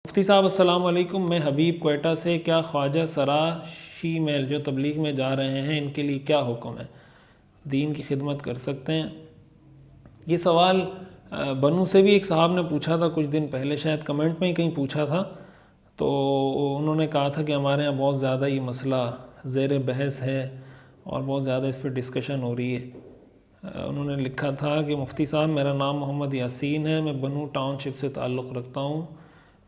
मुफ्ती साहब अस्सलाम वालेकुम, मैं हबीब कोयटा से। क्या ख्वाजा सरा शीमेल जो तबलीग में जा रहे हैं इनके लिए क्या हुक्म है? दीन की खिदमत कर सकते हैं? ये सवाल बनू से भी एक साहब ने पूछा था कुछ दिन पहले, शायद कमेंट में ही कहीं पूछा था। तो उन्होंने कहा था कि हमारे यहाँ बहुत ज़्यादा ये मसला ज़ेर बहस है और बहुत ज़्यादा इस पर डिस्कशन हो रही है। उन्होंने लिखा था कि मुफ्ती साहब, मेरा नाम मोहम्मद यासीन है, मैं बनू टाउनशिप से ताल्लुक़ रखता हूँ।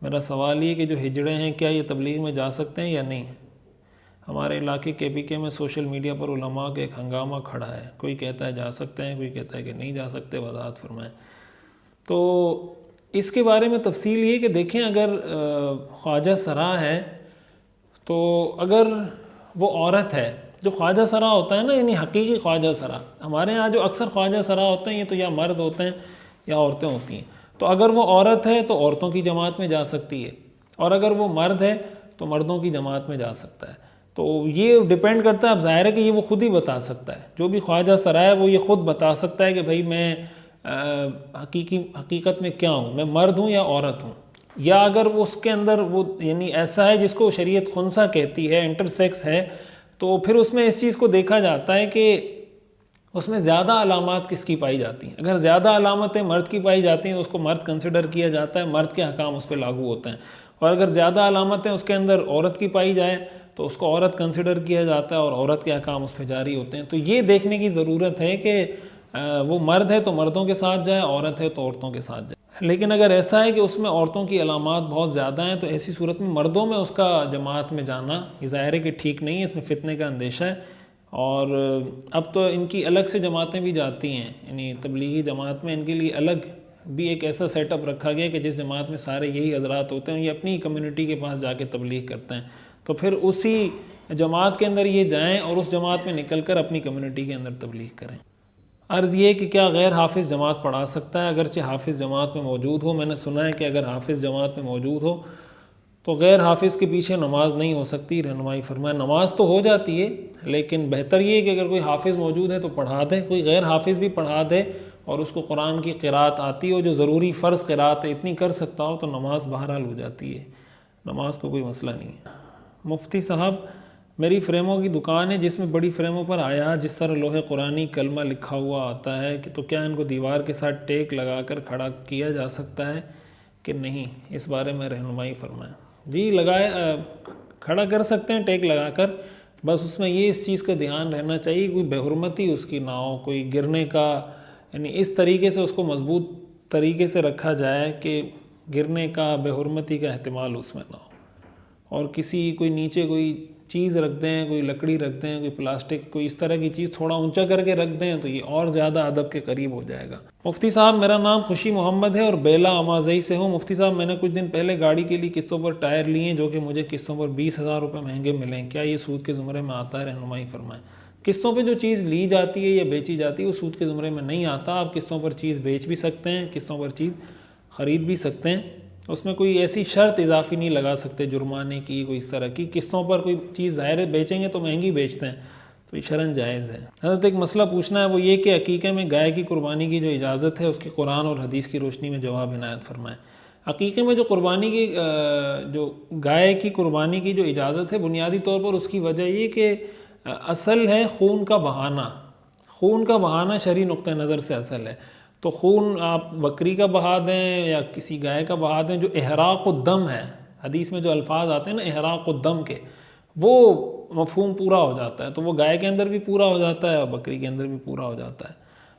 मेरा सवाल ये कि जो हिजड़े हैं क्या ये तबलीग में जा सकते हैं या नहीं? हमारे इलाके KPK में सोशल मीडिया पर उलमा का एक हंगामा खड़ा है, कोई कहता है जा सकते हैं, कोई कहता है कि नहीं जा सकते, वजाहत फरमाएं। तो इसके बारे में तफसील ये कि देखें, अगर ख्वाजा सरा है तो अगर वो औरत है, जो ख्वाजा सरा होता है ना, यानी हकीकी ख्वाजा सरा, हमारे यहाँ जो अक्सर ख्वाजा सरा होते हैं ये तो या मर्द होते हैं या औरतें होती हैं। तो अगर वो औरत है तो औरतों की जमात में जा सकती है, और अगर वो मर्द है तो मर्दों की जमात में जा सकता है। तो ये डिपेंड करता है, अब ज़ाहिर है कि ये वो खुद ही बता सकता है, जो भी ख्वाजा सरा है वो ये खुद बता सकता है कि भाई मैं हकीकत में क्या हूँ, मैं मर्द हूँ या औरत हूँ। या अगर वो उसके अंदर वो यानी ऐसा है जिसको शरीयत खुनसा कहती है, इंटरसेक्स है, तो फिर उसमें इस चीज़ को देखा जाता है कि उसमें ज़्यादा अलामात किसकी पाई जाती हैं। अगर ज़्यादा अलामतें मर्द की पाई जाती हैं तो उसको मर्द कंसिडर किया जाता है, मर्द के हकाम उस पर लागू होते हैं। और अगर ज़्यादा अलामतें उसके अंदर औरत की पाई जाए तो उसको औरत कंसिडर किया जाता है और औरत के हकाम उस पर जारी होते हैं। तो ये देखने की ज़रूरत है कि वो मर्द है तो मर्दों के साथ जाए, औरत है तो औरतों के साथ जाए। लेकिन अगर ऐसा है कि उसमें औरतों की अलामात बहुत ज़्यादा हैं तो ऐसी सूरत में मर्दों में उसका जमात में जाना ज़ाहिर है कि ठीक नहीं है, इसमें फितने का अंदेशा है। और अब तो इनकी अलग से जमातें भी जाती हैं, यानी तबलीगी जमात में इनके लिए अलग भी एक ऐसा सेटअप रखा गया कि जिस जमात में सारे यही हजरात होते हैं, ये अपनी कम्युनिटी के पास जाके तबलीग करते हैं। तो फिर उसी जमात के अंदर ये जाएं और उस जमात में निकल कर अपनी कम्युनिटी के अंदर तबलीग करें। अर्ज़ ये कि क्या गैर हाफिज़ जमात पढ़ा सकता है? अगरचे हाफिज़ जमात में मौजूद हो, मैंने सुना है कि अगर हाफिज़ जमात में मौजूद हो तो गैर हाफिज़ के पीछे नमाज नहीं हो सकती, रहनुमाई फरमाए। नमाज तो हो जाती है, लेकिन बेहतर ये है कि अगर कोई हाफिज़ मौजूद है तो पढ़ा दे, कोई गैर हाफिज़ भी पढ़ा दे और उसको कुरान की क़िरात आती हो, जो ज़रूरी फ़र्ज़ क़िरात है, इतनी कर सकता हो तो नमाज बहरहाल हो जाती है, नमाज को कोई मसला नहीं है। मुफ्ती साहब, मेरी फ़्रेमों की दुकान है जिसमें बड़ी फ़्रेमों पर आया जिस तरह लोहे कुरानी कलमा लिखा हुआ आता है कि तो क्या इनको दीवार के साथ टेक लगाकर खड़ा किया जा सकता है कि नहीं? इस बारे में रहनुमाई फरमाएं। जी, लगाए खड़ा कर सकते हैं टेक लगाकर, बस उसमें ये इस चीज़ का ध्यान रहना चाहिए कोई बेहुरमती उसकी ना हो, कोई गिरने का, यानी इस तरीके से उसको मजबूत तरीके से रखा जाए कि गिरने का, बेहुरमती का एहतिमाल उसमें ना हो। और किसी कोई नीचे कोई चीज़ रख दें, कोई लकड़ी रख दें, कोई प्लास्टिक, कोई इस तरह की चीज़ थोड़ा ऊंचा करके रख दें तो ये और ज़्यादा अदब के करीब हो जाएगा। मुफ्ती साहब, मेरा नाम खुशी मोहम्मद है और बेला अमाज़ई से हूँ। मुफ्ती साहब, मैंने कुछ दिन पहले गाड़ी के लिए किस्तों पर टायर लिए जो कि मुझे किस्तों पर 20,000 रुपये महंगे मिले, क्या ये सूद के ज़ुमरे में आता है? रहनुमाई फरमाएं। किस्तों पर जो चीज़ ली जाती है या बेची जाती है वो सूद के ज़ुमरे में नहीं आता। आप किस्तों पर चीज़ बेच भी सकते हैं, किस्तों पर चीज़ ख़रीद भी सकते हैं, उसमें कोई ऐसी शर्त इजाफी नहीं लगा सकते जुर्माने की, कोई इस तरह की। किस्तों पर कोई चीज़ ज़ाहिर बेचेंगे तो महंगी बेचते हैं, तो ये शरन जायज़ है। हज़रत एक मसला पूछना है, वो ये कि अकीक़े में गाय की कुर्बानी की जो इजाज़त है उसकी कुरान और हदीस की रोशनी में जवाब इनायत फरमाएं। अकीक़े में जो कुर्बानी की जो गाय की कुर्बानी की जो इजाज़त है, बुनियादी तौर पर उसकी वजह ये कि असल है खून का बहाना। खून का बहाना शरई नुक्ता नज़र से असल है। तो खून आप बकरी का बहा दें या किसी गाय का बहा दें, जो इहराक़ुद्दम है, हदीस में जो अल्फाज आते हैं ना इहराक़ुद्दम के, वो मफ़हूम पूरा हो जाता है। तो वो गाय के अंदर भी पूरा हो जाता है और बकरी के अंदर भी पूरा हो जाता है।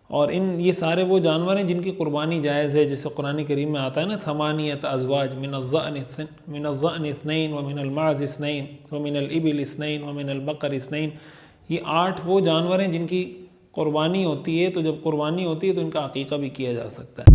और ये सारे वो जानवर हैं जिनकी कुर्बानी जायज़ है, जैसे कुरान करीम में आता है ना, थमानियत अज़वाज मिनज़्ज़अन इस्नैन व मिनल माज़ इस्नैन व मिनल इबिल इस्नैन व मिनल बकर इस्नैन। ये 8 वो जानवर हैं जिनकी कुर्बानी होती है, तो जब कुर्बानी होती है तो इनका अकीक़ा भी किया जा सकता है।